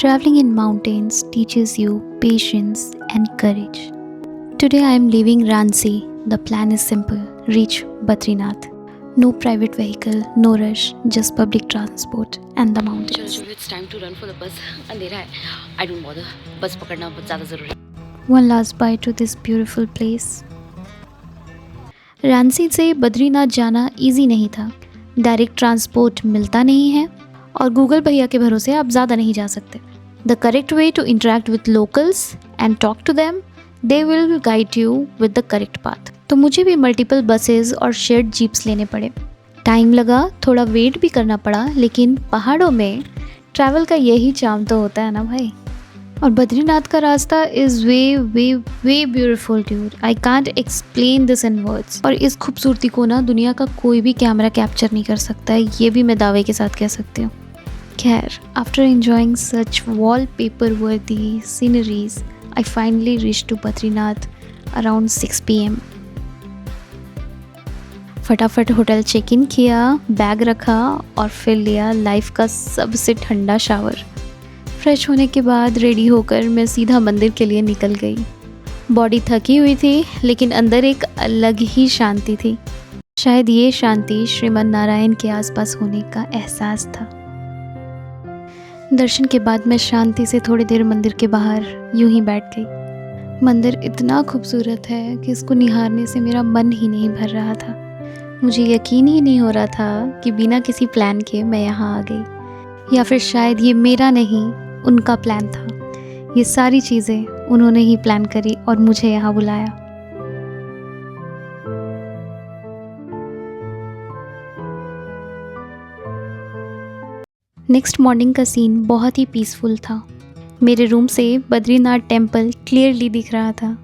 Traveling in mountains teaches you patience and courage. Today I am leaving Ranchi. The plan is simple, reach Badrinath. No private vehicle, no rush, just public transport and the चलो mountains. चलो it's time to run for the bus. अंधेरा है. I don't bother. Bus पकड़ना बहुत ज़्यादा ज़रूरी है. One last bye to this beautiful place. Ranchi से बद्रीनाथ जाना इजी नहीं था. डायरेक्ट ट्रांसपोर्ट मिलता नहीं है और गूगल भैया के भरोसे आप ज़्यादा नहीं जा सकते. The correct way to interact with locals and talk to them, they will guide you with the correct path. तो मुझे भी मल्टीपल बसेस और शेयर्ड जीप्स लेने पड़े. टाइम लगा, थोड़ा वेट भी करना पड़ा, लेकिन पहाड़ों में ट्रैवल का यही चार्म तो होता है ना भाई. और बद्रीनाथ का रास्ता is way way way beautiful dude. I can't explain this in words. और इस खूबसूरती को ना दुनिया का कोई भी कैमरा कैप्चर नहीं कर सकता है, ये भी मैं दावे के साथ कह सकती हूँ. खैर, after enjoying such wallpaper worthy sceneries, I finally reach to Badrinath around 6 PM. फटाफट होटल चेक इन किया, बैग रखा और फिर लिया लाइफ का सबसे ठंडा शावर. फ्रेश होने के बाद रेडी होकर मैं सीधा मंदिर के लिए निकल गई. बॉडी थकी हुई थी, लेकिन अंदर एक अलग ही शांति थी. शायद ये शांति श्रीमन नारायण के आसपास होने का एहसास था. दर्शन के बाद मैं शांति से थोड़ी देर मंदिर के बाहर यूं ही बैठ गई. मंदिर इतना खूबसूरत है कि इसको निहारने से मेरा मन ही नहीं भर रहा था. मुझे यकीन ही नहीं हो रहा था कि बिना किसी प्लान के मैं यहाँ आ गई, या फिर शायद ये मेरा नहीं उनका प्लान था. ये सारी चीज़ें उन्होंने ही प्लान करी और मुझे यहाँ बुलाया. नेक्स्ट मॉर्निंग का सीन बहुत ही पीसफुल था. मेरे रूम से बद्रीनाथ टेम्पल क्लियरली दिख रहा था.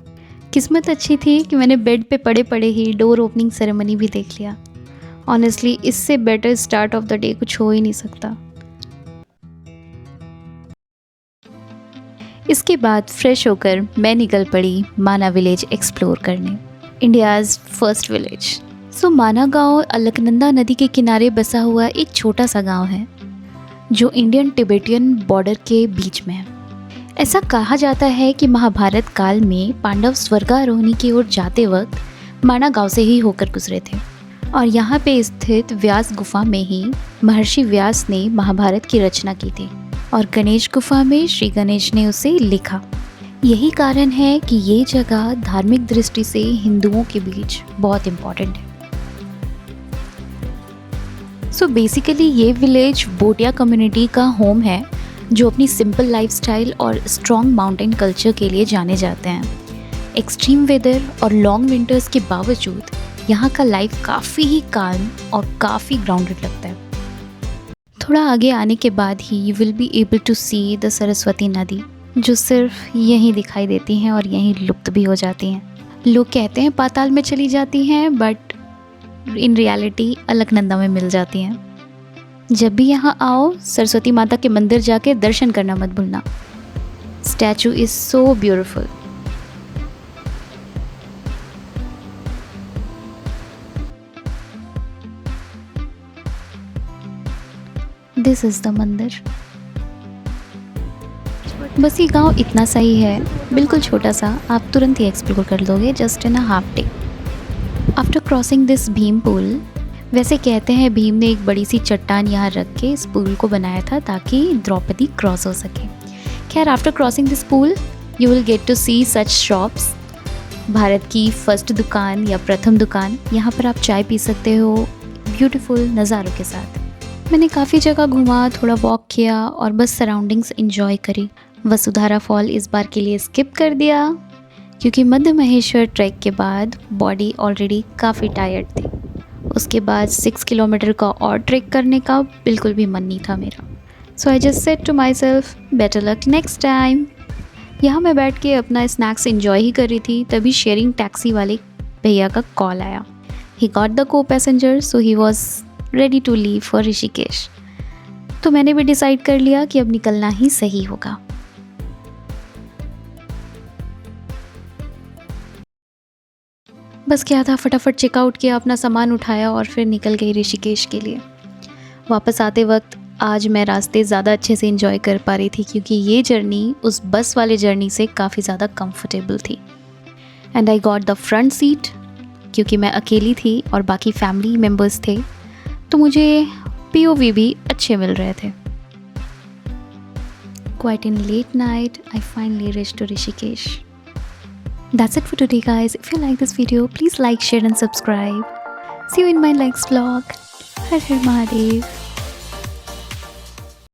किस्मत अच्छी थी कि मैंने बेड पे पड़े पड़े ही डोर ओपनिंग सेरेमनी भी देख लिया. ऑनेस्टली इससे better start of the day कुछ हो ही नहीं सकता. इसके बाद फ्रेश होकर मैं निकल पड़ी माना विलेज एक्सप्लोर करने, इंडियाज़ फर्स्ट विलेज. सो माना गांव अलकनंदा नदी के किनारे बसा हुआ एक छोटा सा गांव है जो इंडियन तिब्बतियन बॉर्डर के बीच में है. ऐसा कहा जाता है कि महाभारत काल में पांडव स्वर्गारोहणी की ओर जाते वक्त माना गांव से ही होकर गुजरे थे और यहाँ पे स्थित व्यास गुफा में ही महर्षि व्यास ने महाभारत की रचना की थी और गणेश गुफा में श्री गणेश ने उसे लिखा. यही कारण है कि ये जगह धार्मिक दृष्टि से हिंदुओं के बीच बहुत इम्पोर्टेंट है. सो बेसिकली ये विलेज बोटिया कम्युनिटी का होम है जो अपनी सिंपल लाइफस्टाइल और स्ट्रॉन्ग माउंटेन कल्चर के लिए जाने जाते हैं. एक्सट्रीम वेदर और लॉन्ग विंटर्स के बावजूद यहाँ का लाइफ काफ़ी ही काल्म और काफ़ी ग्राउंडेड लगता है. थोड़ा आगे आने के बाद ही you will be able to see the Saraswati नदी, जो सिर्फ यहीं दिखाई देती हैं और यहीं लुप्त भी हो जाती हैं. लोग कहते हैं पाताल में चली जाती हैं, बट इन रियलिटी अलकनंदा में मिल जाती हैं. जब भी यहाँ आओ सरस्वती माता के मंदिर जाके दर्शन करना मत भूलना. Statue is so beautiful. This is the मंदिर. बस ये गांव इतना सा ही है, बिल्कुल छोटा सा. आप तुरंत ही एक्सप्लोर कर लोगे just in a half day. After crossing this Bhim Pul, वैसे कहते हैं भीम ने एक बड़ी सी चट्टान यहाँ रख के इस पुल को बनाया था ताकि द्रौपदी क्रॉस हो सके. खैर, आफ्टर क्रॉसिंग दिस पुल you will get to see such shops. Bharat की फर्स्ट दुकान या प्रथम दुकान, यहाँ पर आप चाय पी सकते हो ब्यूटीफुल नज़ारों के साथ. मैंने काफ़ी जगह घूमा, थोड़ा वॉक किया और बस सराउंडिंग्स एंजॉय करी. वसुधारा फॉल इस बार के लिए स्किप कर दिया क्योंकि मध्य महेश्वर ट्रैक के बाद बॉडी ऑलरेडी काफ़ी टायर्ड थी. उसके बाद 6 किलोमीटर का और ट्रैक करने का बिल्कुल भी मन नहीं था मेरा. So I just said to myself better luck next time. यहाँ मैं बैठ के अपना स्नैक्स एंजॉय ही कर रही थी, तभी शेयरिंग टैक्सी वाले भैया का कॉल आया. He got the co passenger, so he was ready to leave for Rishikesh. तो मैंने भी डिसाइड कर लिया कि अब निकलना ही सही होगा. बस क्या था, फटाफट चेकआउट किया, अपना सामान उठाया और फिर निकल गई ऋषिकेश के लिए. वापस आते वक्त आज मैं रास्ते ज़्यादा अच्छे से इंजॉय कर पा रही थी क्योंकि ये जर्नी उस बस वाले जर्नी से काफ़ी ज़्यादा कंफर्टेबल थी। And I got the front seat क्योंकि मैं अकेली थी और बाकी फैमिली मेम्बर्स थे, तो मुझे POV भी अच्छे मिल रहे थे। Quite in late night, I finally reached to Rishikesh. That's it for today, guys. If you like this video, please like, share and subscribe. See you in my next vlog. Har Har Mahadev.